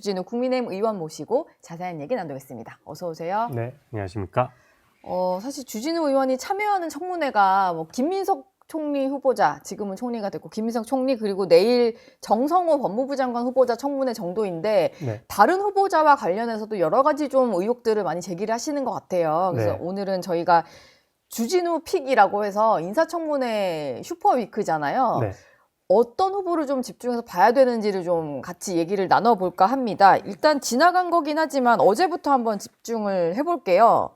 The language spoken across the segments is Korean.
주진우 국민의힘 의원 모시고 자세한 얘기 나누겠습니다. 어서 오세요. 네, 안녕하십니까. 사실 주진우 의원이 참여하는 청문회가 뭐 김민석 총리 후보자, 지금은 총리가 됐고 김민석 총리 그리고 내일 정성호 법무부 장관 후보자 청문회 정도인데 네. 다른 후보자와 관련해서도 여러 가지 좀 의혹들을 많이 제기를 하시는 것 같아요. 그래서 네. 오늘은 저희가 주진우 픽이라고 해서 인사청문회 슈퍼위크잖아요. 네. 어떤 후보를 좀 집중해서 봐야 되는지를 좀 같이 얘기를 나눠볼까 합니다. 일단 지나간 거긴 하지만 어제부터 한번 집중을 해볼게요.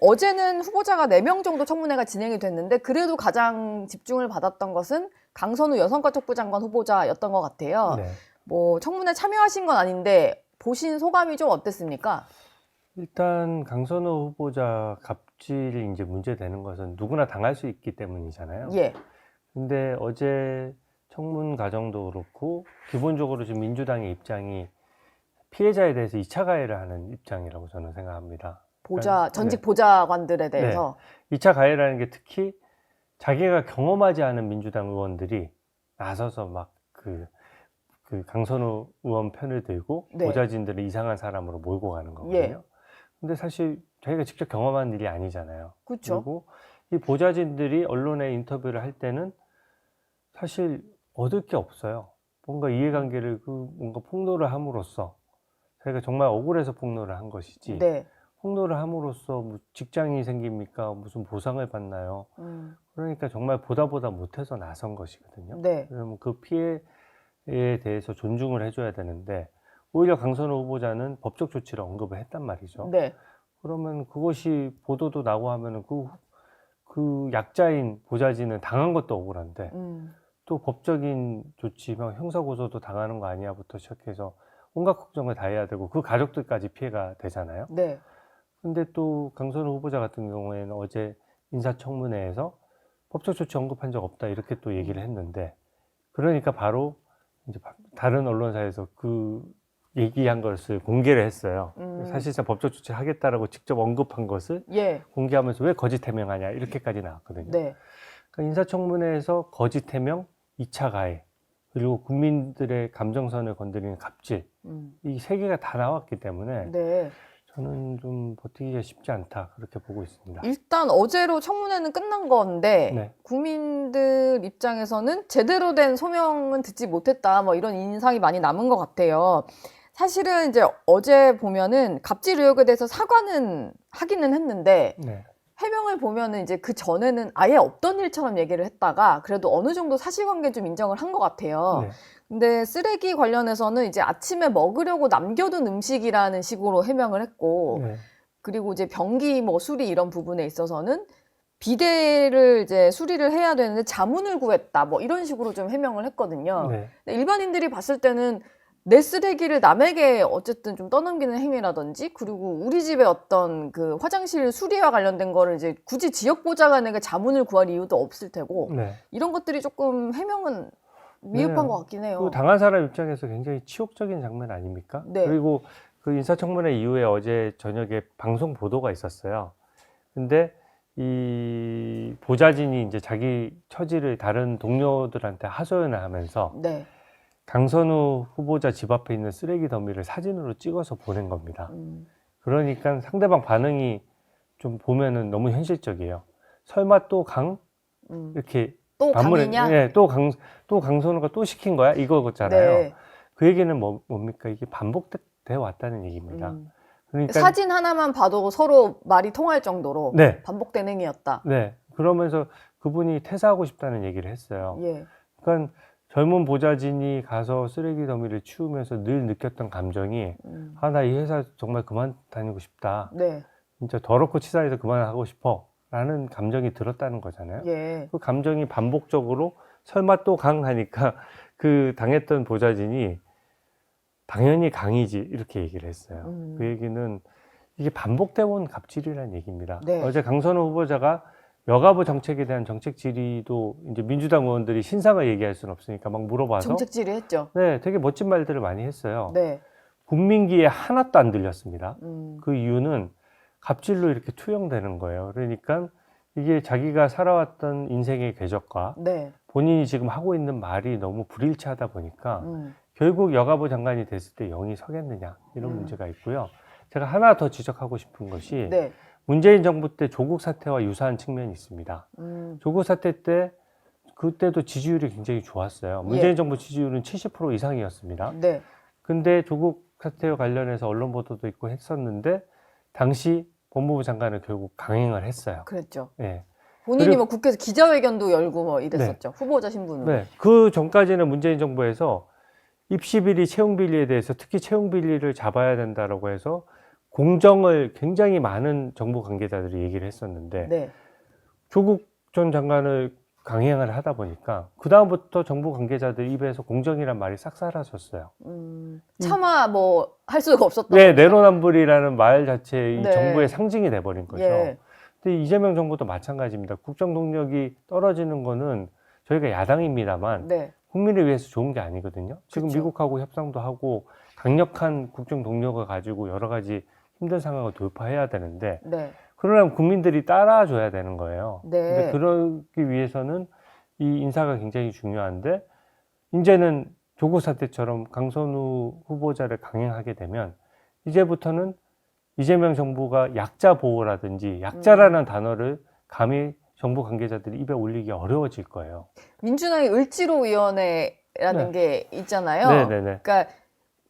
어제는 후보자가 4명 정도 청문회가 진행이 됐는데 그래도 가장 집중을 받았던 것은 강선우 여성가족부 장관 후보자였던 것 같아요. 네. 뭐 청문회 참여하신 건 아닌데 보신 소감이 좀 어땠습니까? 일단 강선호 후보자 갑질이 이제 문제되는 것은 누구나 당할 수 있기 때문이잖아요. 예. 근데 어제 청문 과정도 그렇고 기본적으로 지금 민주당의 입장이 피해자에 대해서 2차 가해를 하는 입장이라고 저는 생각합니다. 전직 보좌관들에 대해서. 2차 가해라는 게 특히 자기가 경험하지 않은 민주당 의원들이 나서서 막 그 강선우 의원 편을 들고 네. 보좌진들을 이상한 사람으로 몰고 가는 거거든요. 예. 근데 사실 자기가 직접 경험한 일이 아니잖아요. 그렇죠. 그리고 이 보좌진들이 언론에 인터뷰를 할 때는 사실 얻을 게 없어요. 뭔가 이해관계를 뭔가 폭로를 함으로써 자기가 정말 억울해서 폭로를 한 것이지. 네. 폭로를 함으로써 뭐 직장이 생깁니까? 무슨 보상을 받나요? 그러니까 정말 보다 못해서 나선 것이거든요. 네. 그러면 그 피해에 대해서 존중을 해줘야 되는데 오히려 강선호 후보자는 법적 조치를 언급을 했단 말이죠. 네. 그러면 그것이 보도도 나고 하면은 그 약자인 보좌진은 당한 것도 억울한데 또 법적인 조치, 막 형사고소도 당하는 거 아니야부터 시작해서 온갖 걱정을 다 해야 되고 그 가족들까지 피해가 되잖아요. 네. 근데 또 강선호 후보자 같은 경우에는 어제 인사청문회에서 법적 조치 언급한 적 없다 이렇게 또 얘기를 했는데 그러니까 바로 이제 다른 언론사에서 그 얘기한 것을 공개를 했어요. 사실상 법적 조치를 하겠다라고 직접 언급한 것을 예. 공개하면서 왜 거짓 해명하냐 이렇게까지 나왔거든요. 네. 그러니까 인사청문회에서 거짓 해명, 2차 가해, 그리고 국민들의 감정선을 건드리는 갑질 이 세 개가 다 나왔기 때문에 네. 저는 좀 버티기가 쉽지 않다 그렇게 보고 있습니다. 일단 어제로 청문회는 끝난 건데 네. 국민들 입장에서는 제대로 된 소명은 듣지 못했다 뭐 이런 인상이 많이 남은 것 같아요. 사실은 이제 어제 보면은 갑질 의혹에 대해서 사과는 하기는 했는데 네. 해명을 보면은 이제 그 전에는 아예 없던 일처럼 얘기를 했다가 그래도 어느 정도 사실관계 좀 인정을 한 것 같아요. 네. 근데 쓰레기 관련해서는 이제 아침에 먹으려고 남겨둔 음식이라는 식으로 해명을 했고 네. 그리고 이제 변기 뭐 수리 이런 부분에 있어서는 비데를 이제 수리를 해야 되는데 자문을 구했다 뭐 이런 식으로 좀 해명을 했거든요. 네. 근데 일반인들이 봤을 때는 내 쓰레기를 남에게 어쨌든 좀 떠넘기는 행위라든지 그리고 우리 집의 어떤 그 화장실 수리와 관련된 거를 이제 굳이 지역 보좌관에게 자문을 구할 이유도 없을 테고 네. 이런 것들이 조금 해명은 미흡한 네. 것 같긴 해요. 그 당한 사람 입장에서 굉장히 치욕적인 장면 아닙니까? 네. 그리고 그 인사청문회 이후에 어제 저녁에 방송 보도가 있었어요. 근데 이 보좌진이 이제 자기 처지를 다른 동료들한테 하소연을 하면서 네. 강선우 후보자 집 앞에 있는 쓰레기 더미를 사진으로 찍어서 보낸 겁니다. 그러니까 상대방 반응이 좀 보면은 너무 현실적이에요. 설마 또 이렇게 또 반문에, 강이냐? 예, 또 강선우가 또 시킨 거야? 이거잖아요. 네. 그 얘기는 뭡니까? 이게 반복돼 왔다는 얘기입니다. 그러니까 사진 하나만 봐도 서로 말이 통할 정도로 네. 반복된 행위였다. 네. 그러면서 그분이 퇴사하고 싶다는 얘기를 했어요. 예. 그러니까 젊은 보좌진이 가서 쓰레기 더미를 치우면서 늘 느꼈던 감정이 아, 나 이 회사 정말 그만 다니고 싶다. 네. 진짜 더럽고 치사해서 그만하고 싶어. 라는 감정이 들었다는 거잖아요. 예. 그 감정이 반복적으로 설마 또 강하니까 그 당했던 보좌진이 당연히 강이지 이렇게 얘기를 했어요. 그 얘기는 이게 반복되어 온 갑질이라는 얘기입니다. 네. 어제 강선호 후보자가 여가부 정책에 대한 정책 질의도 이제 민주당 의원들이 신상을 얘기할 수는 없으니까 막 물어봐서 정책 질의했죠. 네, 되게 멋진 말들을 많이 했어요. 네. 국민기에 하나도 안 들렸습니다. 음. 그 이유는 갑질로 이렇게 투영되는 거예요. 그러니까 이게 자기가 살아왔던 인생의 궤적과 네. 본인이 지금 하고 있는 말이 너무 불일치하다 보니까 결국 여가부 장관이 됐을 때 영이 서겠느냐 이런 문제가 있고요. 제가 하나 더 지적하고 싶은 것이 네. 문재인 정부 때 조국 사태와 유사한 측면이 있습니다. 조국 사태 때 그때도 지지율이 굉장히 좋았어요. 문재인 예. 정부 지지율은 70% 이상이었습니다. 네. 근데 조국 사태와 관련해서 언론 보도도 있고 했었는데 당시 법무부 장관은 결국 강행을 했어요. 그랬죠. 예. 본인이 그리고- 뭐 국회에서 기자회견도 열고 뭐 이랬었죠. 후보자 신분으로. 네. 그 전까지는 문재인 정부에서 입시비리, 채용비리에 대해서 특히 채용비리를 잡아야 된다라고 해서 공정을 굉장히 많은 정부 관계자들이 얘기를 했었는데 네. 조국 전 장관을 강행을 하다 보니까 그 다음부터 정부 관계자들 입에서 공정이란 말이 싹 사라졌어요. 차마 뭐 할 수가 없었던 네, 거죠. 내로남불이라는 말 자체의 이 네. 정부의 상징이 돼버린 거죠. 예. 근데 이재명 정부도 마찬가지입니다. 국정 동력이 떨어지는 거는 저희가 야당입니다만 네. 국민을 위해서 좋은 게 아니거든요. 지금 그렇죠. 미국하고 협상도 하고 강력한 국정 동력을 가지고 여러 가지 힘든 상황을 돌파해야 되는데 네. 그러려면 국민들이 따라줘야 되는 거예요. 네. 근데 그러기 위해서는 이 인사가 굉장히 중요한데 이제는 조국 사태처럼 강선우 후보자를 강행하게 되면 이제부터는 이재명 정부가 약자 보호라든지 약자라는 단어를 감히 정부 관계자들이 입에 올리기 어려워질 거예요. 민주당의 을지로위원회라는 게 있잖아요. 네네네. 그러니까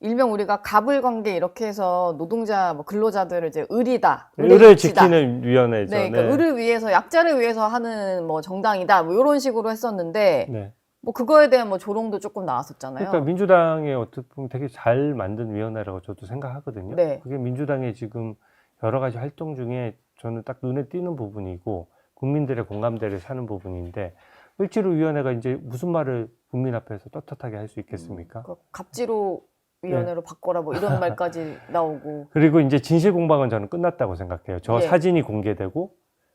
일명 우리가 갑을관계 이렇게 해서 노동자, 뭐 근로자들을 이제 을이다, 을을 일치다. 지키는 위원회죠. 네, 그러니까 을을 위해서 약자를 위해서 하는 뭐 정당이다, 뭐 이런 식으로 했었는데 네. 뭐 그거에 대한 뭐 조롱도 조금 나왔었잖아요. 그러니까 민주당의 어떻게 보면 되게 잘 만든 위원회라고 저도 생각하거든요. 네. 그게 민주당의 지금 여러 가지 활동 중에 저는 딱 눈에 띄는 부분이고 국민들의 공감대를 사는 부분인데 을지로위원회가 이제 무슨 말을 국민 앞에서 떳떳하게 할 수 있겠습니까? 그 갑지로 위원회로 바꿔라 뭐 이런 말까지 나오고. 그리고 이제 진실 공방은 저는 끝났다고 생각해요. 저 예. 사진이 공개되고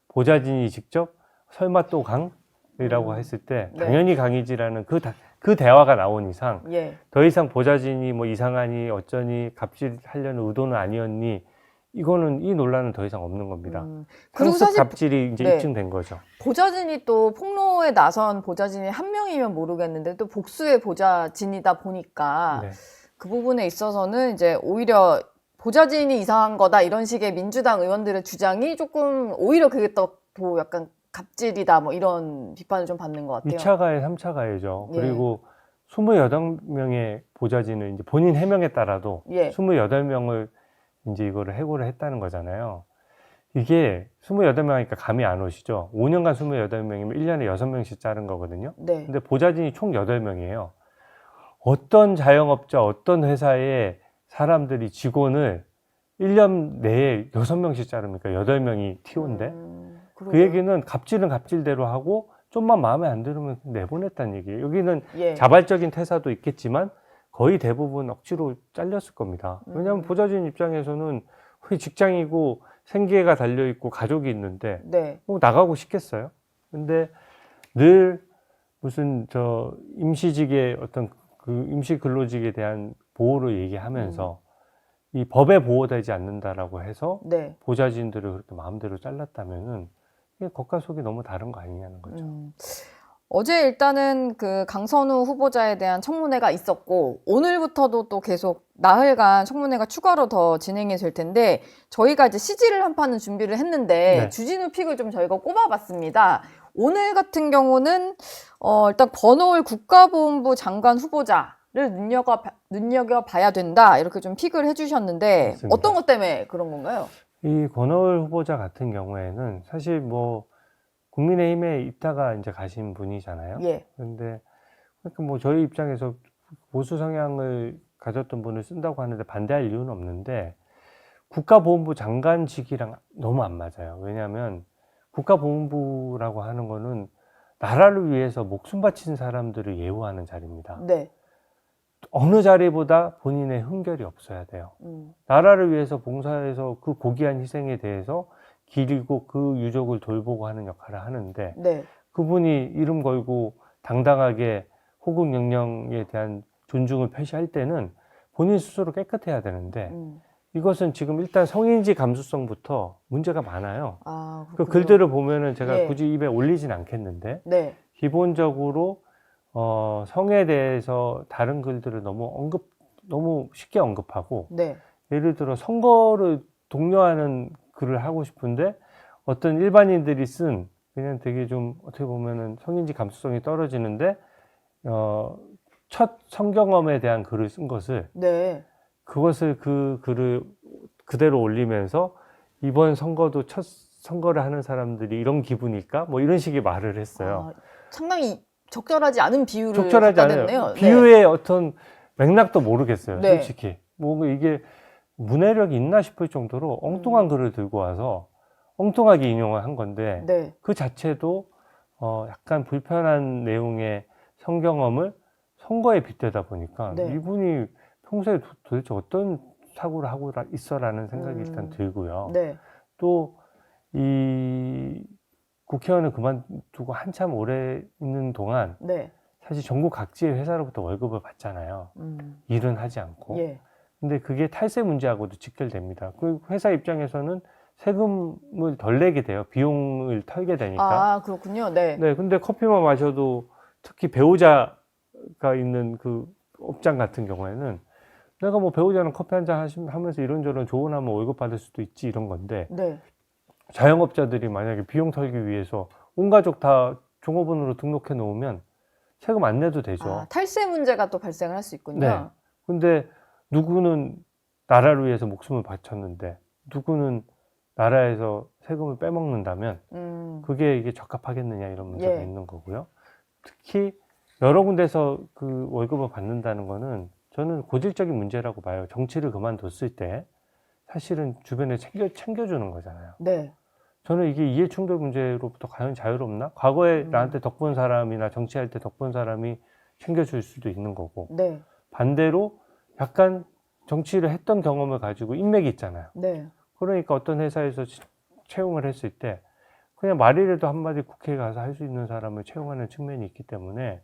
보좌진이 직접 설마 또 강이라고 했을 때 네. 당연히 강이지라는 그 대화가 나온 이상 예. 더 이상 보좌진이 뭐 이상하니 어쩌니 갑질하려는 의도는 아니었니 이거는 이 논란은 더 이상 없는 겁니다. 그리고 상습 사실 갑질이 이제 네. 입증된 거죠. 보좌진이 또 폭로에 나선 보좌진이 한 명이면 모르겠는데 또 복수의 보좌진이다 보니까 네. 그 부분에 있어서는 이제 오히려 보좌진이 이상한 거다 이런 식의 민주당 의원들의 주장이 조금 오히려 그게 또 약간 갑질이다 뭐 이런 비판을 좀 받는 것 같아요. 2차 가해, 3차 가해죠. 예. 그리고 28명의 보좌진을 이제 본인 해명에 따라도 예. 28명을 이제 이거를 해고를 했다는 거잖아요. 이게 28명 하니까 감이 안 오시죠? 5년간 28명이면 1년에 6명씩 자른 거거든요. 네. 근데 보좌진이 총 8명이에요. 어떤 자영업자, 어떤 회사의 사람들이 직원을 1년 내에 6명씩 자릅니까? 8명이 T.O.인데. 그 그러게요. 얘기는 갑질은 갑질대로 하고 좀만 마음에 안 들으면 내보냈다는 얘기예요. 여기는 예. 자발적인 퇴사도 있겠지만 거의 대부분 억지로 잘렸을 겁니다. 왜냐하면 보좌진 입장에서는 거의 직장이고 생계가 달려있고 가족이 있는데 네. 뭐 나가고 싶겠어요? 근데 늘 무슨 저 임시직의 어떤 그 임시 근로직에 대한 보호를 얘기하면서 이 법에 보호되지 않는다라고 해서 네. 보좌진들을 그렇게 마음대로 잘랐다면은 이게 겉과 속이 너무 다른 거 아니냐는 거죠. 어제 일단은 그 강선우 후보자에 대한 청문회가 있었고 오늘부터도 또 계속 나흘간 청문회가 추가로 더 진행이 될 텐데 저희가 이제 CG를 한 판은 준비를 했는데 네. 주진우 픽을 좀 저희가 꼽아봤습니다. 오늘 같은 경우는 일단 권오을 국가보훈부 장관 후보자를 눈여겨봐야 된다 이렇게 좀 픽을 해주셨는데 맞습니다. 어떤 것 때문에 그런 건가요? 이 권오을 후보자 같은 경우에는 사실 뭐 국민의힘에 있다가 이제 가신 분이잖아요. 예. 그런데 그러니까 뭐 저희 입장에서 보수 성향을 가졌던 분을 쓴다고 하는데 반대할 이유는 없는데 국가보훈부 장관직이랑 너무 안 맞아요. 왜냐하면 국가보훈부라고 하는 거는 나라를 위해서 목숨 바친 사람들을 예우하는 자리입니다. 네. 어느 자리보다 본인의 흠결이 없어야 돼요. 나라를 위해서 봉사해서 그 고귀한 희생에 대해서 기리고 그 유족을 돌보고 하는 역할을 하는데 네. 그분이 이름 걸고 당당하게 호국 명령에 대한 존중을 표시할 때는 본인 스스로 깨끗해야 되는데 이것은 지금 일단 성인지 감수성부터 문제가 많아요. 아, 그 그렇군요. 글들을 보면은 제가 예. 굳이 입에 올리진 않겠는데 네. 기본적으로 성에 대해서 다른 글들을 너무 쉽게 언급하고, 네. 예를 들어 선거를 독려하는 글을 하고 싶은데 어떤 일반인들이 쓴 그냥 되게 좀 어떻게 보면은 성인지 감수성이 떨어지는데 첫 성경험에 대한 글을 쓴 것을 네. 그것을 그 글을 그대로 올리면서 이번 선거도 첫 선거를 하는 사람들이 이런 기분일까? 뭐 이런 식의 말을 했어요. 상당히 적절하지 않은 비유를 적절하지 갖다 않아요. 댔네요. 비유의 어떤 맥락도 모르겠어요. 네. 솔직히. 뭐 이게 문해력이 있나 싶을 정도로 엉뚱한 글을 들고 와서 엉뚱하게 인용을 한 건데 네. 그 자체도 약간 불편한 내용의 성경험을 선거에 빗대다 보니까 네. 이분이 평소에 도대체 어떤 사고를 하고 있어라는 생각이 일단 들고요. 네. 또 이 국회의원을 그만두고 한참 오래 있는 동안 네. 사실 전국 각지의 회사로부터 월급을 받잖아요. 일은 하지 않고. 예. 근데 그게 탈세 문제하고도 직결됩니다. 그 회사 입장에서는 세금을 덜 내게 돼요. 비용을 털게 되니까. 그렇군요. 네. 네, 근데 커피만 마셔도 특히 배우자가 있는 그 업장 같은 경우에는 내가 뭐 배우자는 커피 한잔 하면서 이런저런 조언하면 월급 받을 수도 있지 이런 건데 네. 자영업자들이 만약에 비용 털기 위해서 온 가족 다 종업원으로 등록해 놓으면 세금 안 내도 되죠. 탈세 문제가 또 발생을 할 수 있군요. 네. 근데 누구는 나라를 위해서 목숨을 바쳤는데 누구는 나라에서 세금을 빼먹는다면 그게 이게 적합하겠느냐 이런 문제가 예. 있는 거고요. 특히 여러 군데서 그 월급을 받는다는 거는 저는 고질적인 문제라고 봐요. 정치를 그만뒀을 때 사실은 주변에 챙겨주는 거잖아요. 네. 저는 이게 이해충돌 문제로부터 과연 자유롭나? 과거에 나한테 덕본 사람이나 정치할 때 덕본 사람이 챙겨줄 수도 있는 거고 네. 반대로 약간 정치를 했던 경험을 가지고 인맥이 있잖아요. 네. 그러니까 어떤 회사에서 채용을 했을 때 그냥 말이라도 한마디 국회에 가서 할 수 있는 사람을 채용하는 측면이 있기 때문에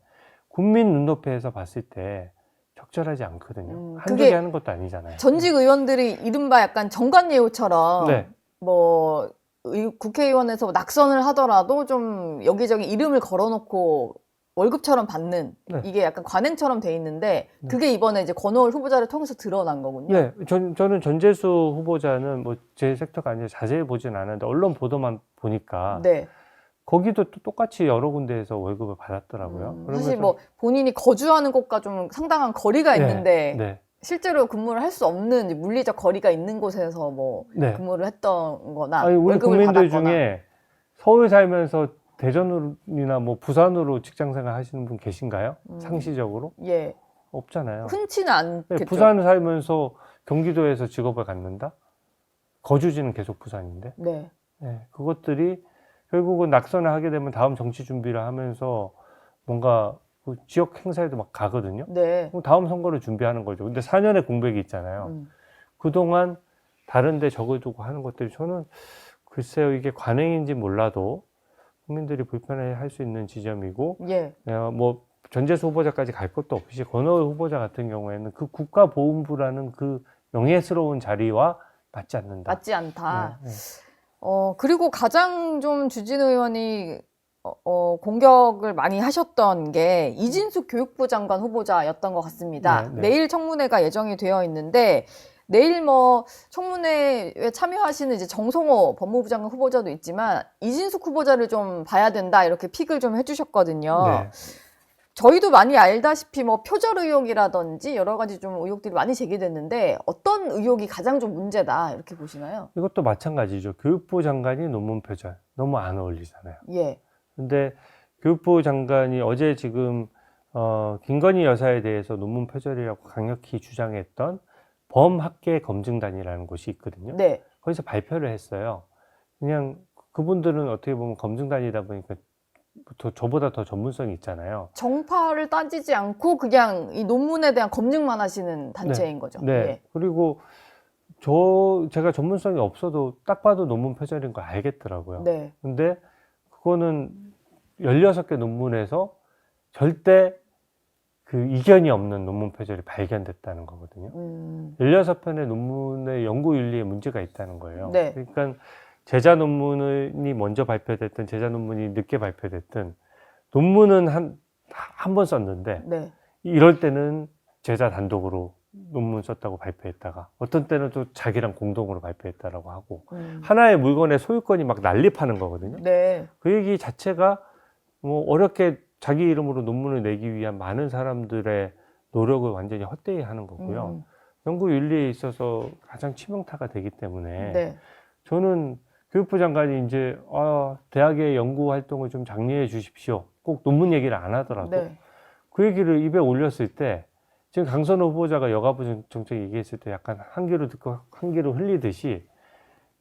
국민 눈높이에서 봤을 때 적절하지 않거든요. 한두 개 하는 것도 아니잖아요. 전직 의원들이 이른바 약간 정관예우처럼 네. 뭐 국회의원에서 낙선을 하더라도 좀 여기저기 이름을 걸어놓고 월급처럼 받는 네. 이게 약간 관행처럼 돼 있는데 그게 이번에 이제 권오을 후보자를 통해서 드러난 거군요. 네, 저는 전재수 후보자는 뭐 제 섹터가 아니라 자세히 보진 않았는데 언론 보도만 보니까 네. 거기도 또 똑같이 여러 군데에서 월급을 받았더라고요. 사실 뭐 본인이 거주하는 곳과 좀 상당한 거리가 네, 있는데 네. 실제로 근무를 할 수 없는 물리적 거리가 있는 곳에서 뭐 네. 근무를 했던 거나 아니, 우리 월급을 국민들 받았거나. 중에 서울 살면서 대전이나 뭐 부산으로 직장 생활 하시는 분 계신가요? 상시적으로? 예. 없잖아요. 흔치는 않겠죠. 네, 부산 살면서 경기도에서 직업을 갖는다? 거주지는 계속 부산인데. 네. 네, 그것들이 결국은 낙선을 하게 되면 다음 정치 준비를 하면서 뭔가 그 지역 행사에도 막 가거든요. 네. 그럼 다음 선거를 준비하는 거죠. 근데 4년의 공백이 있잖아요. 그동안 다른 데 적어두고 하는 것들이 저는 글쎄요, 이게 관행인지 몰라도 국민들이 불편해 할 수 있는 지점이고, 예. 뭐, 전재수 후보자까지 갈 것도 없이, 권오을 후보자 같은 경우에는 그 국가보훈부라는 그 명예스러운 자리와 맞지 않는다. 맞지 않다. 네, 네. 그리고 가장 좀 주진 의원이 공격을 많이 하셨던 게 이진숙 교육부 장관 후보자였던 것 같습니다. 네, 네. 내일 청문회가 예정이 되어 있는데 내일 뭐 청문회에 참여하시는 이제 정성호 법무부 장관 후보자도 있지만 이진숙 후보자를 좀 봐야 된다 이렇게 픽을 좀 해주셨거든요. 네. 저희도 많이 알다시피 뭐 표절 의혹이라든지 여러 가지 좀 의혹들이 많이 제기됐는데 어떤 의혹이 가장 좀 문제다 이렇게 보시나요? 이것도 마찬가지죠. 교육부 장관이 논문 표절 너무 안 어울리잖아요. 예. 근데 교육부 장관이 어제 지금 김건희 여사에 대해서 논문 표절이라고 강력히 주장했던 범학계 검증단이라는 곳이 있거든요. 네. 거기서 발표를 했어요. 그냥 그분들은 어떻게 보면 검증단이다 보니까 저보다 더 전문성이 있잖아요. 정파를 따지지 않고 그냥 이 논문에 대한 검증만 하시는 단체인 거죠. 네. 예. 그리고 제가 전문성이 없어도 딱 봐도 논문 표절인 걸 알겠더라고요. 네. 근데 그거는 16개 논문에서 절대 그 이견이 없는 논문 표절이 발견됐다는 거거든요. 16편의 논문의 연구윤리에 문제가 있다는 거예요. 네. 그러니까 제자 논문이 먼저 발표됐든 제자 논문이 늦게 발표됐든 논문은 한 번 썼는데 네. 이럴 때는 제자 단독으로 논문 썼다고 발표했다가 어떤 때는 또 자기랑 공동으로 발표했다라고 하고 하나의 물건의 소유권이 막 난립하는 거거든요. 네. 그 얘기 자체가 뭐 어렵게 자기 이름으로 논문을 내기 위한 많은 사람들의 노력을 완전히 헛되이 하는 거고요. 연구 윤리에 있어서 가장 치명타가 되기 때문에 네. 저는 교육부 장관이 이제 대학의 연구 활동을 좀 장려해 주십시오. 꼭 논문 얘기를 안 하더라도 네. 그 얘기를 입에 올렸을 때 지금 강선호 후보자가 여가부 정책 얘기했을 때 약간 한 귀로 듣고 한 귀로 흘리듯이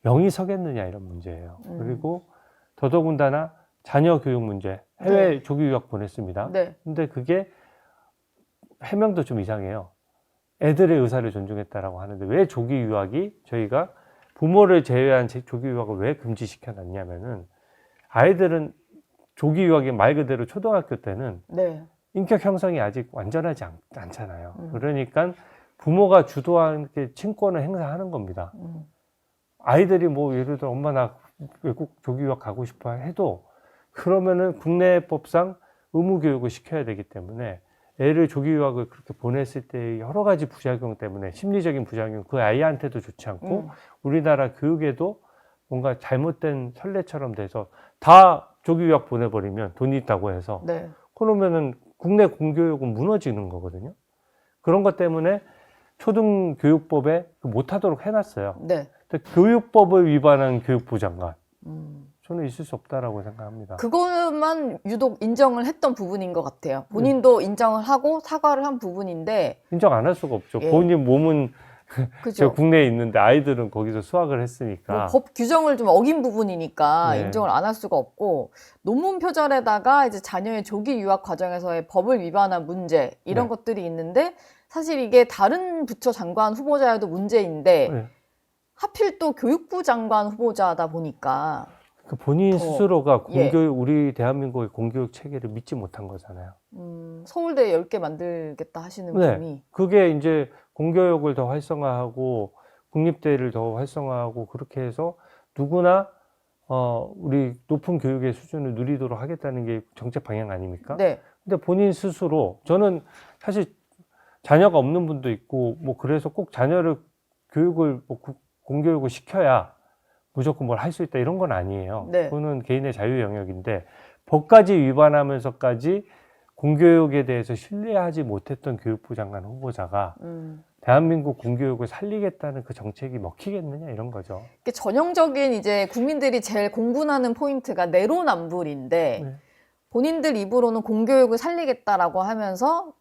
영이 서겠느냐 이런 문제예요. 그리고 더더군다나 자녀 교육 문제, 해외 네. 조기 유학 보냈습니다. 네. 근데 그게 해명도 좀 이상해요. 애들의 의사를 존중했다라고 하는데 왜 조기 유학이 저희가 부모를 제외한 조기 유학을 왜 금지시켜 놨냐면은 아이들은 조기 유학이 말 그대로 초등학교 때는 네. 인격 형성이 아직 완전하지 않잖아요. 그러니까 부모가 주도하는 게 친권을 행사하는 겁니다. 아이들이 뭐 예를 들어 엄마 나 외국 조기 유학 가고 싶어 해도 그러면은 국내법상 의무 교육을 시켜야 되기 때문에 애를 조기 유학을 그렇게 보냈을 때 여러 가지 부작용 때문에 심리적인 부작용 그 아이한테도 좋지 않고 우리나라 교육에도 뭔가 잘못된 선례처럼 돼서 다 조기 유학 보내버리면 돈이 있다고 해서 네. 그러면은 국내 공교육은 무너지는 거거든요. 그런 것 때문에 초등교육법에 못하도록 해놨어요. 네. 근데 교육법을 위반한 교육부 장관 저는 있을 수 없다라고 생각합니다. 그것만 유독 인정을 했던 부분인 것 같아요. 본인도 인정을 하고 사과를 한 부분인데 인정 안 할 수가 없죠. 예. 본인 몸은 그죠. 국내에 있는데 아이들은 거기서 수학을 했으니까. 뭐 법 규정을 좀 어긴 부분이니까 네. 인정을 안 할 수가 없고 논문 표절에다가 이제 자녀의 조기 유학 과정에서의 법을 위반한 문제 이런 네. 것들이 있는데 사실 이게 다른 부처 장관 후보자여도 문제인데 네. 하필 또 교육부 장관 후보자다 보니까 그 본인 스스로가 예. 공교육 우리 대한민국의 공교육 체계를 믿지 못한 거잖아요. 서울대 10개 만들겠다 하시는 네. 분이 그게 이제 공교육을 더 활성화하고 국립대를 더 활성화하고 그렇게 해서 누구나 우리 높은 교육의 수준을 누리도록 하겠다는 게 정책 방향 아닙니까? 네. 근데 본인 스스로 저는 사실 자녀가 없는 분도 있고 뭐 그래서 꼭 자녀를 교육을 뭐 공교육을 시켜야 무조건 뭘 할 수 있다 이런 건 아니에요. 네. 그거는 개인의 자유 영역인데 법까지 위반하면서까지 공교육에 대해서 신뢰하지 못했던 교육부 장관 후보자가 대한민국 공교육을 살리겠다는 그 정책이 먹히겠느냐 이런 거죠. 이게 전형적인 이제 국민들이 제일 공분하는 포인트가 내로남불인데 네. 본인들 입으로는 공교육을 살리겠다라고 하면서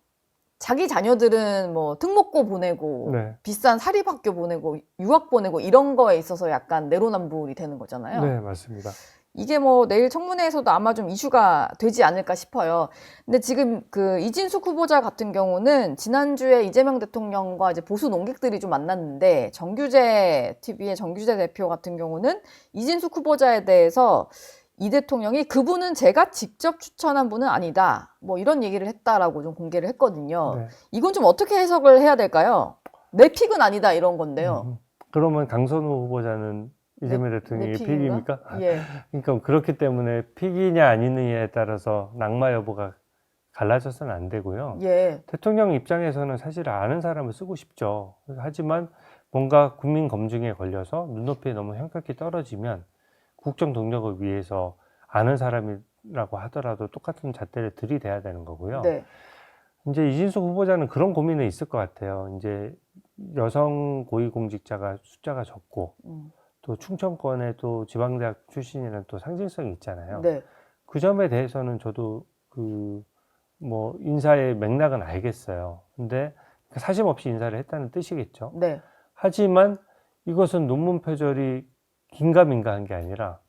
자기 자녀들은 뭐 특목고 보내고 네. 비싼 사립학교 보내고 유학 보내고 이런 거에 있어서 약간 내로남불이 되는 거잖아요. 네, 맞습니다. 이게 뭐 내일 청문회에서도 아마 좀 이슈가 되지 않을까 싶어요. 근데 지금 그 이진숙 후보자 같은 경우는 지난주에 이재명 대통령과 이제 보수 논객들이 좀 만났는데 정규재 TV의 정규재 대표 같은 경우는 이진숙 후보자에 대해서 이 대통령이 그분은 제가 직접 추천한 분은 아니다. 뭐 이런 얘기를 했다라고 좀 공개를 했거든요. 네. 이건 좀 어떻게 해석을 해야 될까요? 내 픽은 아니다 이런 건데요. 그러면 강선우 후보자는 이재명 대통령의 픽인가? 픽입니까? 예. 그러니까 그렇기 때문에 픽이냐 아니느냐에 따라서 낙마 여부가 갈라져서는 안 되고요. 예. 대통령 입장에서는 사실 아는 사람을 쓰고 싶죠. 하지만 뭔가 국민 검증에 걸려서 눈높이에 너무 현격히 떨어지면 국정 동력을 위해서 아는 사람이라고 하더라도 똑같은 잣대를 들이대야 되는 거고요. 네. 이제 이진숙 후보자는 그런 고민은 있을 것 같아요. 이제 여성 고위공직자가 숫자가 적고 또 충청권에 또 지방대학 출신이라는 또 상징성이 있잖아요. 네. 그 점에 대해서는 저도 뭐 인사의 맥락은 알겠어요. 근데 사심 없이 인사를 했다는 뜻이겠죠. 네. 하지만 이것은 논문 표절이 긴가민가한 게 아니라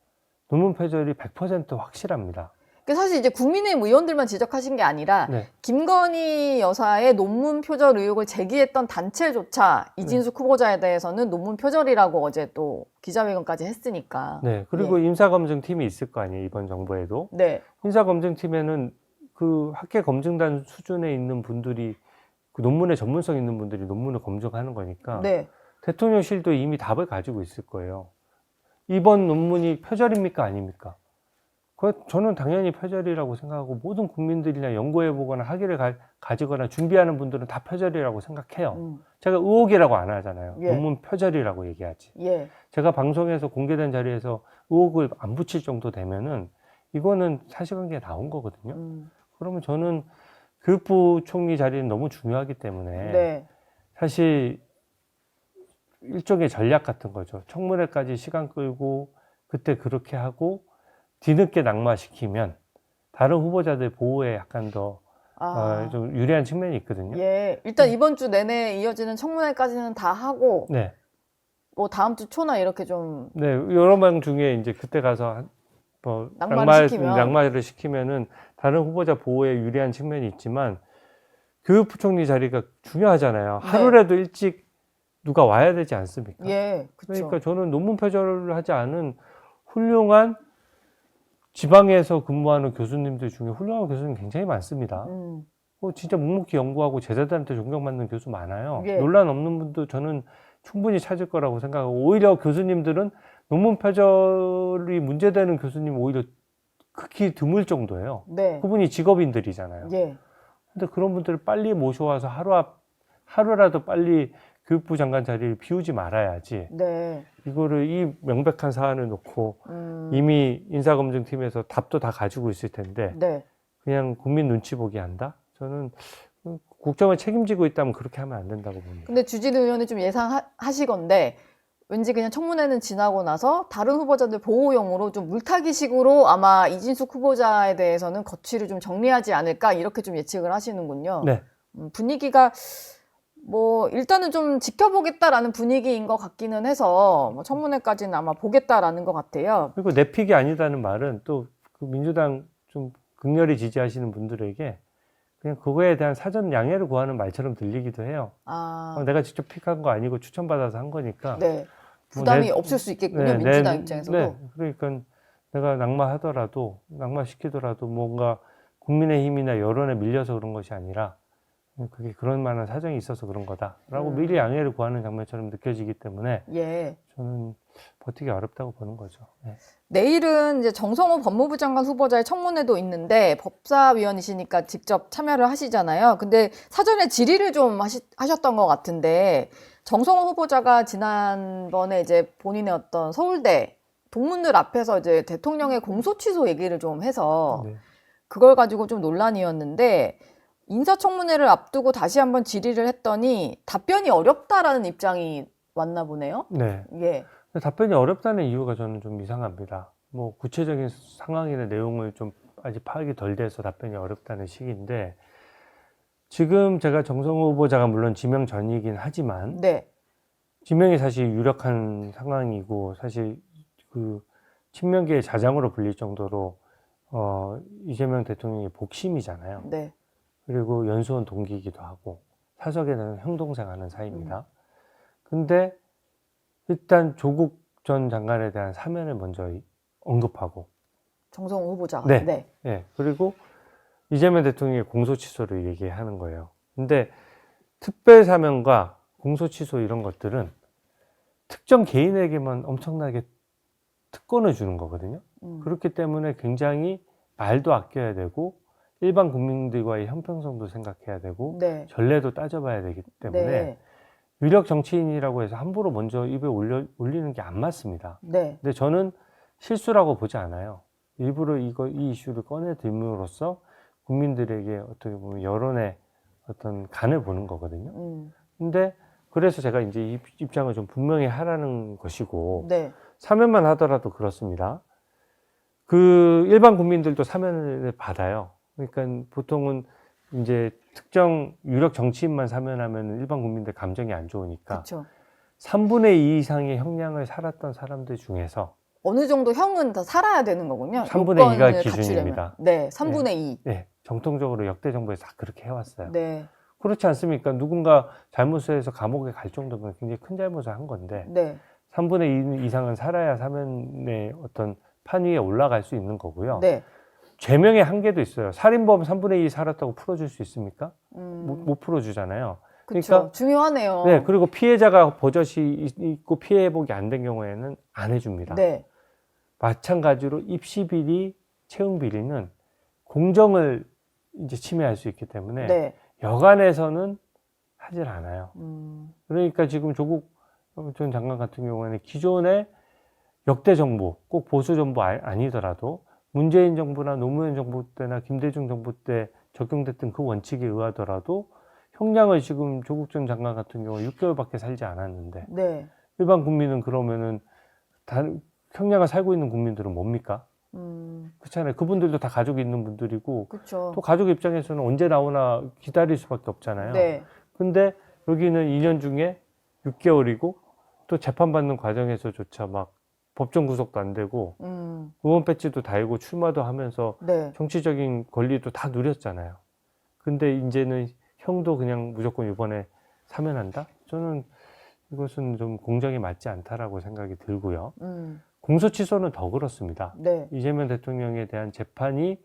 논문 표절이 100% 확실합니다. 사실 이제 국민의힘 의원들만 지적하신 게 아니라 네. 김건희 여사의 논문 표절 의혹을 제기했던 단체조차 이진숙 후보자에 대해서는 논문 표절이라고 어제 또 기자회견까지 했으니까. 네. 그리고 인사검증팀이 있을 거 아니에요, 이번 정부에도. 네. 인사검증팀에는 그 학계 검증단 수준에 있는 분들이 그 논문에 전문성 있는 분들이 논문을 검증하는 거니까 네. 대통령실도 이미 답을 가지고 있을 거예요. 이번 논문이 표절입니까 아닙니까? 저는 당연히 표절이라고 생각하고 모든 국민들이나 연구해보거나 학위를 가지거나 준비하는 분들은 다 표절이라고 생각해요. 제가 의혹이라고 안 하잖아요. 예. 논문 표절이라고 얘기하지. 예. 제가 방송에서 공개된 자리에서 의혹을 안 붙일 정도 되면은 이거는 사실관계에 나온 거거든요. 그러면 저는 교육부 총리 자리는 너무 중요하기 때문에 네. 사실 일종의 전략 같은 거죠. 청문회까지 시간 끌고 그때 그렇게 하고 뒤늦게 낙마시키면 다른 후보자들 보호에 약간 더 좀 유리한 측면이 있거든요. 예. 일단 이번 주 내내 이어지는 청문회까지는 다 하고 네. 뭐 다음 주 초나 이렇게 좀 네. 여러 명 중에 이제 그때 가서 뭐 낙마를 시키면은 다른 후보자 보호에 유리한 측면이 있지만 교육부 총리 자리가 중요하잖아요. 네. 하루라도 일찍 누가 와야 되지 않습니까? 예. 그쵸. 그러니까 저는 논문 표절을 하지 않은 훌륭한 지방에서 근무하는 교수님들 중에 훌륭한 교수님 굉장히 많습니다. 진짜 묵묵히 연구하고 제자들한테 존경받는 교수 많아요. 예. 논란 없는 분도 저는 충분히 찾을 거라고 생각하고 오히려 교수님들은 논문 표절이 문제되는 교수님 오히려 극히 드물 정도예요. 네. 그분이 직업인들이잖아요. 예. 근데 그런 분들을 빨리 모셔와서 하루라도 빨리 교육부 장관 자리를 비우지 말아야지. 네. 이거를 이 명백한 사안을 놓고 이미 인사검증팀에서 답도 다 가지고 있을 텐데 네. 그냥 국민 눈치 보기 한다? 저는 국정을 책임지고 있다면 그렇게 하면 안 된다고 봅니다. 근데 주진우 의원이 좀 예상하시건데 왠지 그냥 청문회는 지나고 나서 다른 후보자들 보호용으로 좀 물타기식으로 아마 이진숙 후보자에 대해서는 거취를 좀 정리하지 않을까 이렇게 좀 예측을 하시는군요. 네. 분위기가 뭐 일단은 좀 지켜보겠다라는 분위기인 것 같기는 해서 뭐 청문회까지는 아마 보겠다라는 것 같아요. 그리고 내 픽이 아니다는 말은 또 그 민주당 좀 극렬히 지지하시는 분들에게 그냥 그거에 대한 사전 양해를 구하는 말처럼 들리기도 해요. 내가 직접 픽한 거 아니고 추천받아서 한 거니까. 네. 부담이 없을 수 있겠군요. 민주당 입장에서도. 네. 그러니까 내가 낙마시키더라도 뭔가 국민의힘이나 여론에 밀려서 그런 것이 아니라 그게 그런 만한 사정이 있어서 그런 거다라고 미리 양해를 구하는 장면처럼 느껴지기 때문에 예. 저는 버티기 어렵다고 보는 거죠. 네. 내일은 이제 정성호 법무부 장관 후보자의 청문회도 있는데 법사위원이시니까 직접 참여를 하시잖아요. 근데 사전에 질의를 좀 하셨던 것 같은데 정성호 후보자가 지난번에 이제 본인의 어떤 서울대 동문들 앞에서 이제 대통령의 공소 취소 얘기를 좀 해서 네. 그걸 가지고 좀 논란이었는데 인사청문회를 앞두고 다시 한번 질의를 했더니 답변이 어렵다라는 입장이 왔나 보네요. 네. 예. 답변이 어렵다는 이유가 저는 좀 이상합니다. 뭐 구체적인 상황이나 내용을 좀 아직 파악이 덜 돼서 답변이 어렵다는 식인데 지금 제가 정성호 후보자가 물론 지명 전이긴 하지만 네. 지명이 사실 유력한 상황이고 사실 그 친명계의 자장으로 불릴 정도로 이재명 대통령의 복심이잖아요. 네. 그리고 연수원 동기이기도 하고 사석에는 형 동생 하는 사이입니다. 근데 일단 조국 전 장관에 대한 사면을 먼저 언급하고 정성호 후보자. 네. 네. 네. 그리고 이재명 대통령의 공소 취소를 얘기하는 거예요. 근데 특별 사면과 공소 취소 이런 것들은 특정 개인에게만 엄청나게 특권을 주는 거거든요. 그렇기 때문에 굉장히 말도 아껴야 되고 일반 국민들과의 형평성도 생각해야 되고 네. 전례도 따져봐야 되기 때문에 네. 유력 정치인이라고 해서 함부로 먼저 입에 올리는 게 안 맞습니다. 네. 근데 저는 실수라고 보지 않아요. 일부러 이 이슈를 꺼내들므로써 국민들에게 어떻게 보면 여론의 어떤 간을 보는 거거든요. 근데 그래서 제가 이제 이 입장을 좀 분명히 하라는 것이고 네. 사면만 하더라도 그렇습니다. 그 일반 국민들도 사면을 받아요. 그러니까 보통은 이제 특정 유력 정치인만 사면하면 일반 국민들 감정이 안 좋으니까 그렇죠. 3분의 2 이상의 형량을 살았던 사람들 중에서 어느 정도 형은 다 살아야 되는 거군요. 3분의 2가 요건을 기준입니다. 갖추려면. 네, 3분의 2. 네, 정통적으로 역대 정부에서 다 그렇게 해왔어요. 네. 그렇지 않습니까? 누군가 잘못을 해서 감옥에 갈 정도면 굉장히 큰 잘못을 한 건데 네. 3분의 2 이상은 살아야 사면의 어떤 판 위에 올라갈 수 있는 거고요. 네. 죄명의 한계도 있어요. 살인범 3분의 2 살았다고 풀어줄 수 있습니까? 못 풀어주잖아요. 그렇죠. 그러니까 중요하네요. 네, 그리고 피해자가 버젓이 있고 피해 회복이 안 된 경우에는 안 해줍니다. 네. 마찬가지로 입시 비리 채용 비리는 공정을 이제 침해할 수 있기 때문에 네. 여간에서는 하질 않아요. 음. 그러니까 지금 조국 전 장관 같은 경우에는 기존의 역대 정부, 꼭 보수 정부 아니더라도 문재인 정부나 노무현 정부 때나 김대중 정부 때 적용됐던 그 원칙에 의하더라도 형량을 지금 조국 전 장관 같은 경우 6개월밖에 살지 않았는데 네. 일반 국민은 그러면은 형량을 살고 있는 국민들은 뭡니까? 그렇잖아요. 그분들도 다 가족이 있는 분들이고 그렇죠. 또 가족 입장에서는 언제 나오나 기다릴 수밖에 없잖아요. 네. 근데 여기는 2년 중에 6개월이고 또 재판받는 과정에서조차 막 법정 구속도 안 되고 의원 배지도 달고 출마도 하면서 네. 정치적인 권리도 다 누렸잖아요. 근데 이제는 형도 그냥 무조건 이번에 사면한다? 저는 이것은 좀 공정이 맞지 않다라고 생각이 들고요. 공소 취소는 더 그렇습니다. 네. 이재명 대통령에 대한 재판이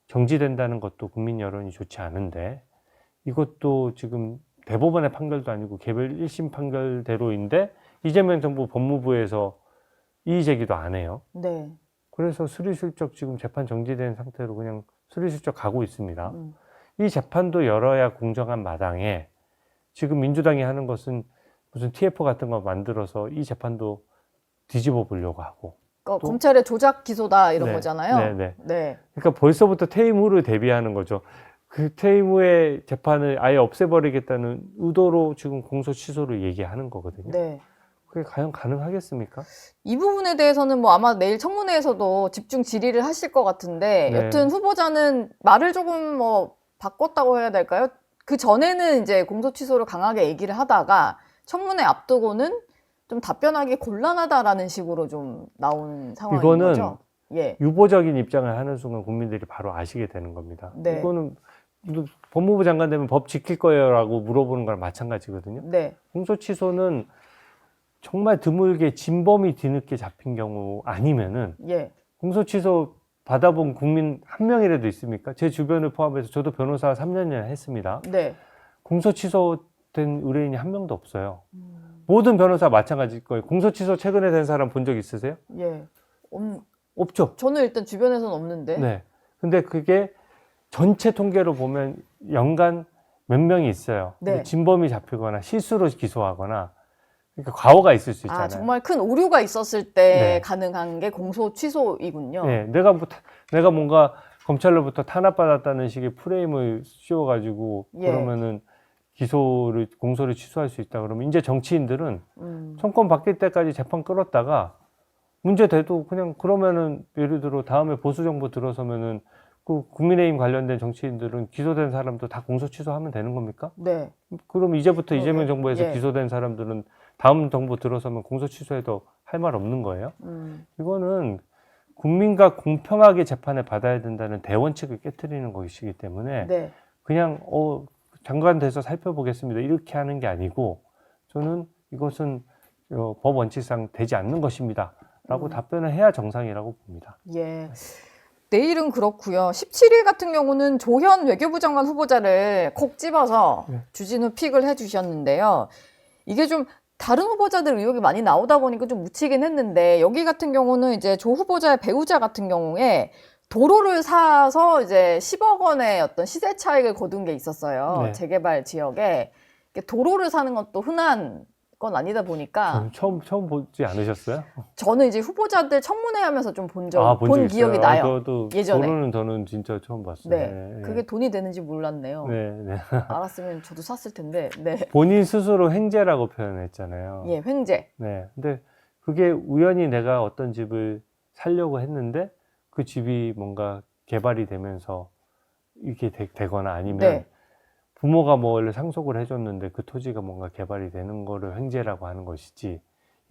정지된다는 것도 국민 여론이 좋지 않은데 이것도 지금 대법원의 판결도 아니고 개별 1심 판결대로인데 이재명 정부 법무부에서 이의 제기도 안 해요. 네. 그래서 수리슬쩍 지금 재판 정지된 상태로 그냥 수리슬쩍 가고 있습니다. 이 재판도 열어야 공정한 마당에 지금 민주당이 하는 것은 무슨 TF 같은 거 만들어서 이 재판도 뒤집어 보려고 하고. 그러니까 검찰의 조작 기소다 이런 네, 거잖아요. 네. 네. 그러니까 벌써부터 퇴임 후를 대비하는 거죠. 그 퇴임 후에 재판을 아예 없애버리겠다는 의도로 지금 공소 취소를 얘기하는 거거든요. 네. 그게 과연 가능하겠습니까? 이 부분에 대해서는 뭐 아마 내일 청문회에서도 집중 질의를 하실 것 같은데 네. 여튼 후보자는 말을 조금 뭐 바꿨다고 해야 될까요? 그 전에는 이제 공소 취소를 강하게 얘기를 하다가 청문회 앞두고는 좀 답변하기 곤란하다라는 식으로 좀 나온 상황인 이거는 거죠. 예. 유보적인 입장을 하는 순간 국민들이 바로 아시게 되는 겁니다. 네. 이거는 법무부 장관 되면 법 지킬 거예요라고 물어보는 거랑 마찬가지거든요. 네. 공소 취소는 정말 드물게 진범이 뒤늦게 잡힌 경우 아니면은 예. 공소 취소 받아본 국민 한 명이라도 있습니까? 제 주변을 포함해서 저도 변호사 3년이나 했습니다. 네. 공소 취소된 의뢰인이 한 명도 없어요. 모든 변호사 마찬가지일 거예요. 공소 취소 최근에 된 사람 본 적 있으세요? 예. 없죠. 저는 일단 주변에서는 없는데. 네. 근데 그게 전체 통계로 보면 연간 몇 명이 있어요. 네. 뭐 진범이 잡히거나 실수로 기소하거나 그러니까 과오가 있을 수 있잖아요. 아, 정말 큰 오류가 있었을 때 네. 가능한 게 공소 취소이군요. 네, 내가 뭔가 검찰로부터 탄압받았다는 식의 프레임을 씌워가지고 예. 그러면은 공소를 취소할 수 있다 그러면 이제 정치인들은 음. 정권 바뀔 때까지 재판 끌었다가 문제 돼도 그냥 그러면은 예를 들어 다음에 보수 정부 들어서면은 그 국민의힘 관련된 정치인들은 기소된 사람도 다 공소 취소하면 되는 겁니까? 네. 그럼 이제부터 이재명 예. 정부에서 기소된 사람들은 다음 정부 들어서면 공소 취소해도 할 말 없는 거예요. 이거는 국민과 공평하게 재판을 받아야 된다는 대원칙을 깨트리는 것이기 때문에 네. 그냥 장관 돼서 살펴보겠습니다 이렇게 하는 게 아니고 저는 이것은 법 원칙상 되지 않는 것입니다 라고 답변을 해야 정상이라고 봅니다. 예. 내일은 그렇고요. 17일 같은 경우는 조현 외교부 장관 후보자를 콕 집어서 네. 주진우 픽을 해주셨는데요. 이게 좀 다른 후보자들 의혹이 많이 나오다 보니까 좀 묻히긴 했는데 여기 같은 경우는 이제 조 후보자의 배우자 같은 경우에 도로를 사서 이제 10억 원의 어떤 시세 차익을 거둔 게 있었어요. 네. 재개발 지역에. 도로를 사는 것도 흔한 건 아니다 보니까 처음 보지 않으셨어요? 저는 이제 후보자들 청문회 하면서 좀 본 본 기억이 나요. 그것도 예전에. 도로는 저는 진짜 처음 봤어요. 네. 그게 돈이 되는지 몰랐네요. 네. 알았으면 저도 샀을 텐데. 네. 본인 스스로 횡재라고 표현했잖아요. 예, 횡재. 네. 근데 그게 우연히 내가 어떤 집을 살려고 했는데 그 집이 뭔가 개발이 되면서 이게 되거나 아니면 네. 부모가 뭐 원래 상속을 해줬는데 그 토지가 뭔가 개발이 되는 거를 횡재라고 하는 것이지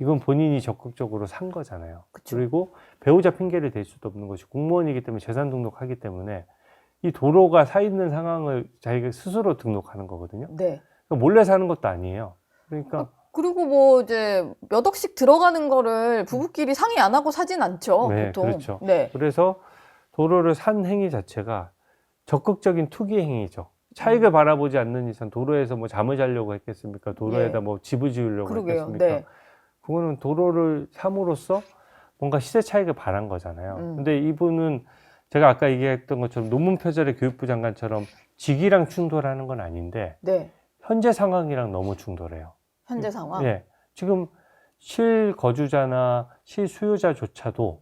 이건 본인이 적극적으로 산 거잖아요. 그쵸. 그리고 배우자 핑계를 댈 수도 없는 것이 공무원이기 때문에 재산 등록하기 때문에 이 도로가 사 있는 상황을 자기가 스스로 등록하는 거거든요. 네. 그러니까 몰래 사는 것도 아니에요. 그러니까 그리고 뭐 이제 몇 억씩 들어가는 거를 부부끼리 상의 안 하고 사진 않죠. 네, 보통. 그렇죠. 네. 그래서 도로를 산 행위 자체가 적극적인 투기 행위죠. 차익을 바라보지 않는 이상 도로에서 뭐 잠을 자려고 했겠습니까? 도로에다 예. 뭐 집을 지으려고 그러게요. 했겠습니까? 네. 그거는 도로를 삼으로써 뭔가 시세 차익을 바란 거잖아요. 근데 이분은 제가 아까 얘기했던 것처럼 논문 표절의 교육부 장관처럼 직위랑 충돌하는 건 아닌데 네. 현재 상황이랑 너무 충돌해요. 현재 상황. 예. 지금 실거주자나 실수요자조차도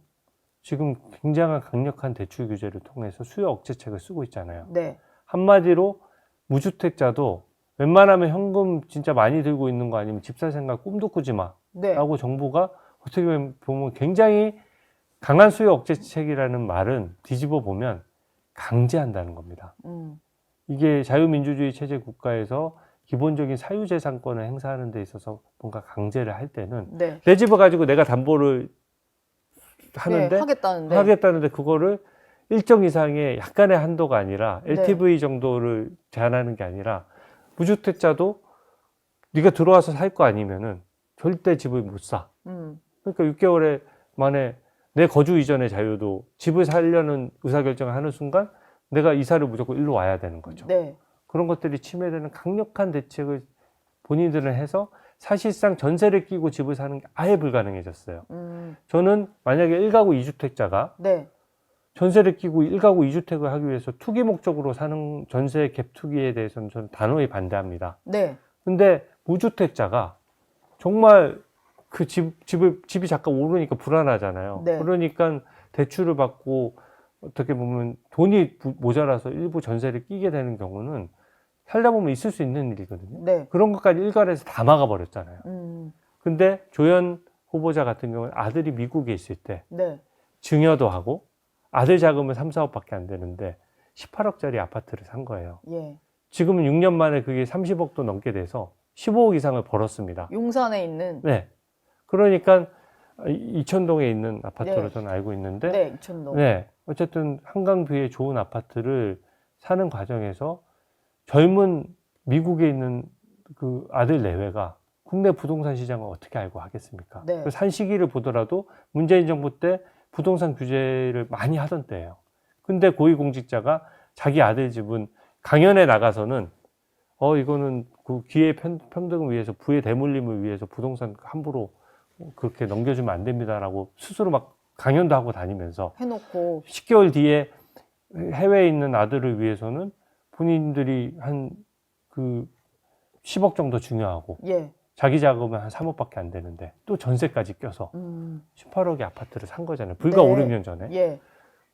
지금 굉장한 강력한 대출 규제를 통해서 수요 억제책을 쓰고 있잖아요. 네. 한마디로 무주택자도 웬만하면 현금 진짜 많이 들고 있는 거 아니면 집살 생각 꿈도 꾸지 마 네. 라고 정부가 어떻게 보면 굉장히 강한 수요 억제책이라는 말은 뒤집어 보면 강제한다는 겁니다. 이게 자유민주주의 체제 국가에서 기본적인 사유재산권을 행사하는 데 있어서 뭔가 강제를 할 때는 네. 내 집을 가지고 내가 담보를 하는데 네, 하겠다는데. 하겠다는데 그거를 일정 이상의 약간의 한도가 아니라 네. LTV 정도를 제한하는 게 아니라 무주택자도 네가 들어와서 살 거 아니면은 절대 집을 못 사. 그러니까 6개월 만에 내 거주 이전의 자유도 집을 살려는 의사결정을 하는 순간 내가 이사를 무조건 일로 와야 되는 거죠. 네. 그런 것들이 침해되는 강력한 대책을 본인들은 해서 사실상 전세를 끼고 집을 사는 게 아예 불가능해졌어요. 저는 만약에 1가구 2주택자가 네. 전세를 끼고 1가구 2주택을 하기 위해서 투기 목적으로 사는 전세 갭 투기에 대해서는 저는 단호히 반대합니다. 네. 근데 무주택자가 정말 그 집이 잠깐 오르니까 불안하잖아요. 네. 그러니까 대출을 받고 어떻게 보면 돈이 모자라서 일부 전세를 끼게 되는 경우는 살다 보면 있을 수 있는 일이거든요. 네. 그런 것까지 일괄해서 다 막아버렸잖아요. 근데 조현 후보자 같은 경우는 아들이 미국에 있을 때 네. 증여도 하고 아들 자금은 3, 4억밖에 안 되는데 18억짜리 아파트를 산 거예요. 예. 지금은 6년 만에 그게 30억도 넘게 돼서 15억 이상을 벌었습니다. 용산에 있는. 네. 그러니까 이천동에 있는 아파트로 네. 저는 알고 있는데 네, 이천동. 네. 어쨌든 한강뷰에 좋은 아파트를 사는 과정에서 젊은 미국에 있는 그 아들 내외가 국내 부동산 시장을 어떻게 알고 하겠습니까? 네. 산 시기를 보더라도 문재인 정부 때 부동산 규제를 많이 하던 때예요. 근데 고위공직자가 자기 아들 집은 강연에 나가서는 이거는 그 기회 평등을 위해서 부의 대물림을 위해서 부동산 함부로 그렇게 넘겨주면 안 됩니다라고 스스로 막 강연도 하고 다니면서 해놓고. 10개월 뒤에 해외에 있는 아들을 위해서는 본인들이 한 그 10억 정도 증여하고 예. 자기 자금은 한 3억밖에 안 되는데 또 전세까지 껴서 18억의 아파트를 산 거잖아요. 불과 네. 5, 6년 전에. 예.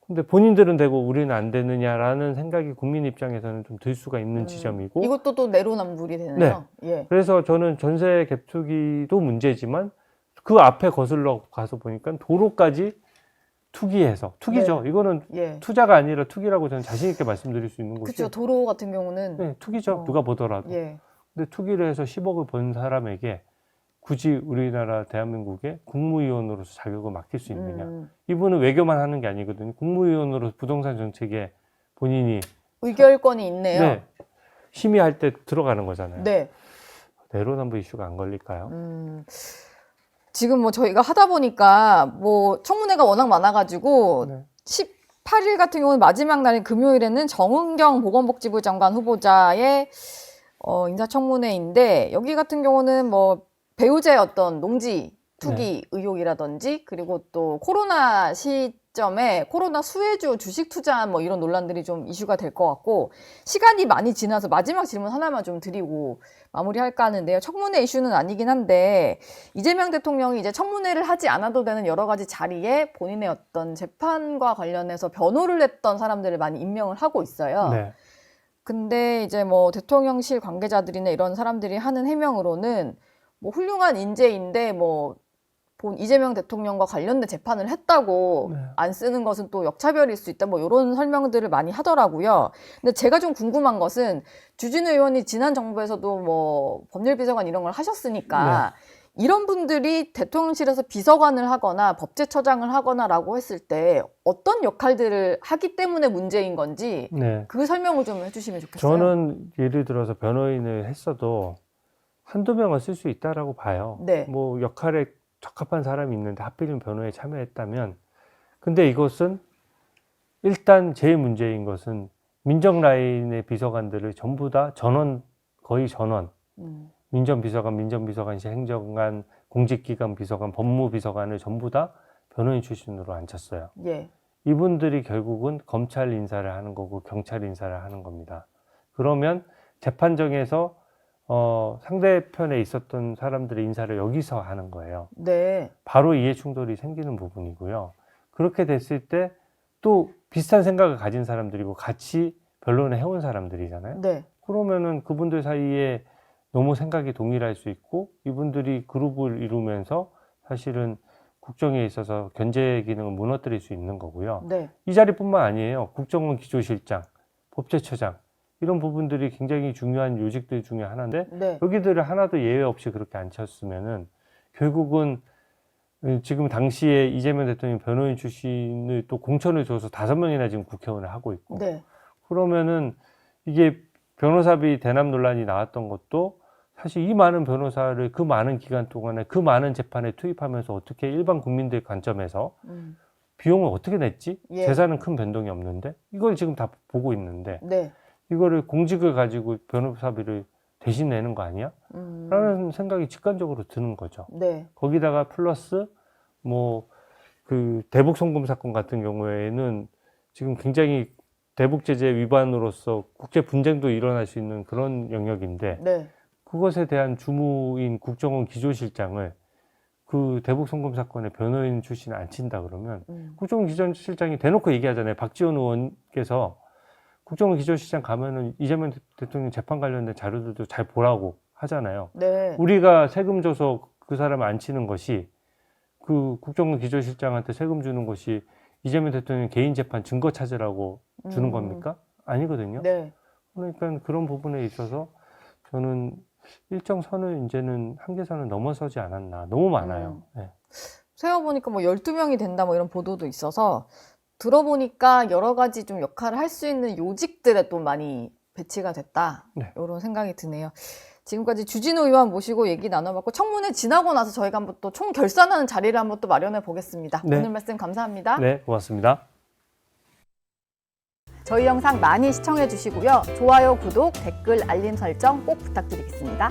근데 본인들은 되고 우리는 안 되느냐라는 생각이 국민 입장에서는 좀 들 수가 있는 지점이고. 이것도 또 내로남불이 되네요. 예. 그래서 저는 전세 갭투기도 문제지만 그 앞에 거슬러 가서 보니까 도로까지 투기해서 투기죠. 네. 이거는 예. 투자가 아니라 투기라고 저는 자신 있게 말씀드릴 수 있는 것이. 그렇죠. 도로 같은 경우는. 네, 투기죠. 누가 보더라도. 예. 근데 투기를 해서 10억을 번 사람에게 굳이 우리나라 대한민국에 국무위원으로서 자격을 맡길 수 있느냐. 이분은 외교만 하는 게 아니거든요. 국무위원으로 부동산 정책에 본인이 의결권이 있네요. 네, 심의할 때 들어가는 거잖아요. 네. 내로남불 이슈가 안 걸릴까요? 지금 뭐 저희가 하다 보니까 뭐 청문회가 워낙 많아가지고 네. 18일 같은 경우는 마지막 날인 금요일에는 정은경 보건복지부 장관 후보자의 인사청문회인데 여기 같은 경우는 뭐 배우자의 어떤 농지 투기 의혹이라든지 그리고 또 코로나 시점에 코로나 수혜주 주식 투자 뭐 이런 논란들이 좀 이슈가 될 것 같고 시간이 많이 지나서 마지막 질문 하나만 좀 드리고 마무리할까 하는데요. 청문회 이슈는 아니긴 한데 이재명 대통령이 이제 청문회를 하지 않아도 되는 여러 가지 자리에 본인의 어떤 재판과 관련해서 변호를 했던 사람들을 많이 임명을 하고 있어요. 네. 근데 이제 뭐 대통령실 관계자들이나 이런 사람들이 하는 해명으로는 뭐 훌륭한 인재인데 뭐 이재명 대통령과 관련된 재판을 했다고 네. 안 쓰는 것은 또 역차별일 수 있다 뭐 이런 설명들을 많이 하더라고요. 근데 제가 좀 궁금한 것은 주진우 의원이 지난 정부에서도 뭐 법률비서관 이런 걸 하셨으니까 이런 분들이 대통령실에서 비서관을 하거나 법제처장을 하거나라고 했을 때 어떤 역할들을 하기 때문에 문제인 건지 네. 그 설명을 좀 해주시면 좋겠어요. 저는 예를 들어서 변호인을 했어도 한두 명은 쓸 수 있다라고 봐요. 네. 뭐 역할에 적합한 사람이 있는데 하필이면 변호에 참여했다면 근데 이것은 일단 제일 문제인 것은 민정 라인의 비서관들을 전부 다 전원 거의 전원 민정비서관, 민정비서관실 행정관, 공직기관 비서관, 법무비서관을 전부 다 변호인 출신으로 앉혔어요. 예. 이분들이 결국은 검찰 인사를 하는 거고 경찰 인사를 하는 겁니다. 그러면 재판정에서 상대편에 있었던 사람들의 인사를 여기서 하는 거예요. 네. 바로 이해 충돌이 생기는 부분이고요. 그렇게 됐을 때 또 비슷한 생각을 가진 사람들이고 같이 변론을 해온 사람들이잖아요. 네. 그러면은 그분들 사이에 너무 생각이 동일할 수 있고 이분들이 그룹을 이루면서 사실은 국정에 있어서 견제 기능을 무너뜨릴 수 있는 거고요. 네. 이 자리뿐만 아니에요. 국정원 기조실장, 법제처장 이런 부분들이 굉장히 중요한 요직들 중에 하나인데 네. 여기들을 하나도 예외 없이 그렇게 앉혔으면은 결국은 지금 당시에 이재명 대통령 변호인 출신을 또 공천을 줘서 5명이나 지금 국회의원을 하고 있고 네. 그러면은 이게 변호사비 대납 논란이 나왔던 것도 사실 이 많은 변호사를 그 많은 기간 동안에 그 많은 재판에 투입하면서 어떻게 일반 국민들 관점에서 비용을 어떻게 냈지? 예. 재산은 큰 변동이 없는데 이걸 지금 다 보고 있는데 네. 이거를 공직을 가지고 변호사비를 대신 내는 거 아니야? 라는 생각이 직관적으로 드는 거죠. 네. 거기다가 플러스 뭐 그 대북 송금 사건 같은 경우에는 지금 굉장히 대북 제재 위반으로서 국제 분쟁도 일어날 수 있는 그런 영역인데 네. 그것에 대한 주무인 국정원 기조실장을 그 대북 송금 사건의 변호인 출신을 안 친다 그러면 국정원 기조실장이 대놓고 얘기하잖아요. 박지원 의원께서 국정원 기조실장 가면은 이재명 대통령 재판 관련된 자료들도 잘 보라고 하잖아요. 네. 우리가 세금 줘서 그 사람을 안 치는 것이 그 국정원 기조실장한테 세금 주는 것이 이재명 대통령 개인 재판 증거 찾으라고 주는 겁니까? 아니거든요. 네. 그러니까 그런 부분에 있어서 저는 일정 선을 이제는 한계선을 넘어서지 않았나. 너무 많아요. 네. 세어보니까 뭐 12명이 된다 뭐 이런 보도도 있어서 들어보니까 여러 가지 좀 역할을 할 수 있는 요직들에 또 많이 배치가 됐다. 네. 이런 생각이 드네요. 지금까지 주진우 의원 모시고 얘기 나눠봤고 청문회 지나고 나서 저희가 한번 또 총 결산하는 자리를 한번 또 마련해 보겠습니다. 네. 오늘 말씀 감사합니다. 네, 고맙습니다. 저희 영상 많이 시청해 주시고요. 좋아요, 구독, 댓글, 알림 설정 꼭 부탁드리겠습니다.